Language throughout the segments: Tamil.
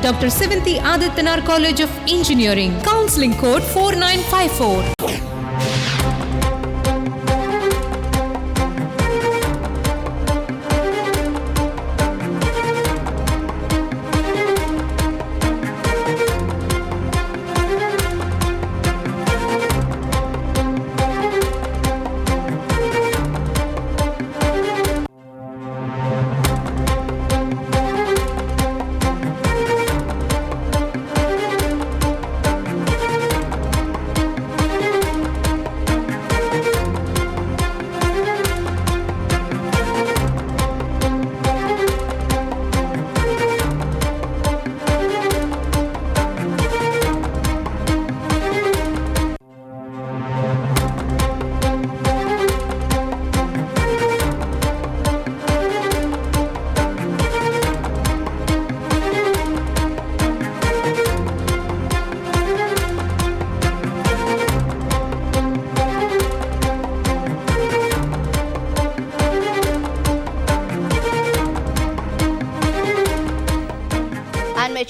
Dr. Seventy Adityanar College of Engineering. Counseling code 4954.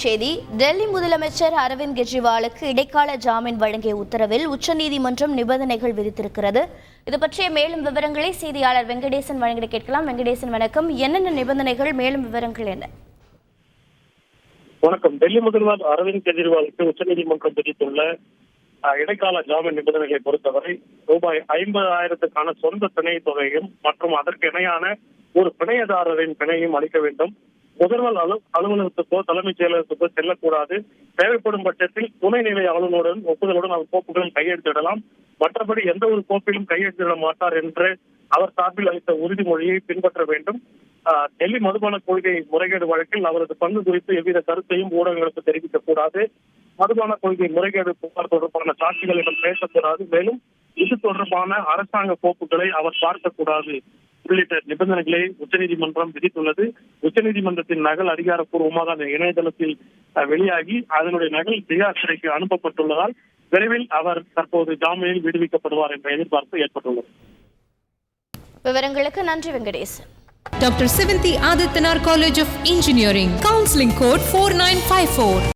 செய்தி. டெல்லி முதலமைச்சர் அரவிந்த் கெஜ்ரிவாலுக்கு இடைக்கால ஜாமீன் வழங்கிய உத்தரவில் உச்சநீதிமன்றம் நிபந்தனைகள் விதித்திருக்கிறது. இது பற்றிய மேலும் விவரங்களை செய்தியாளர் வெங்கடேசன் வழங்கிட கேட்கலாம். வெங்கடேசன் வணக்கம். என்னென்ன நிபந்தனைகள், மேலும் விவரங்கள் என்ன? வணக்கம். டெல்லி முதல்வர் அரவிந்த் கெஜ்ரிவாலுக்கு உச்சநீதிமன்றம் விதித்துள்ள இடைக்கால ஜாமீன் நிபந்தனைகளை பொறுத்தவரை ரூபாய் 50,000க்கான சொந்த பிணை தொகையும் மற்றும் அதற்கு இணையான ஒரு பிணையதாரரின் பிணையும் அளிக்க வேண்டும். முதல்வர் அலுவலகத்துக்கோ தலைமைச் செயலகத்துக்கோ செல்லக்கூடாது. தேவைப்படும் பட்சத்தில் துணைநிலை ஆளுநருடன் ஒப்புதலுடன் அவர் கோப்புகளில் கையெழுத்திடலாம். மற்றபடி எந்த ஒரு கோப்பிலும் கையெழுத்திட மாட்டார் என்று அவர் சார்பில் அளித்த உறுதிமொழியை பின்பற்ற வேண்டும். டெல்லி மதுபான கொள்கை முறைகேடு வழக்கில் அவரது பங்கு குறித்து எவ்வித கருத்தையும் ஊடகங்களுக்கு தெரிவிக்கக்கூடாது. மதுபான கொள்கை முறைகேடு புகார் தொடர்பான சாட்சிகளிடம் பேசக்கூடாது. மேலும் இது தொடர்பான அரசாங்க கோப்புகளை அவர் பார்க்கக்கூடாது உள்ளிட்ட நிபந்தனைகளை உச்சநீதிமன்றம் விதித்துள்ளது. உச்சநீதிமன்றத்தின் நகல் அதிகாரப்பூர்வமாக அந்த இணையதளத்தில் வெளியாகி அதனுடைய நகல் திகார் சிறைக்கு அனுப்பப்பட்டுள்ளதால் விரைவில் அவர் தற்போது ஜாமீனில் விடுவிக்கப்படுவார் என்ற எதிர்பார்ப்பு ஏற்பட்டுள்ளது. விவரங்களுக்கு நன்றி Venkatesh. Dr. Seventy Adityanar College of Engineering. Counseling code 4954.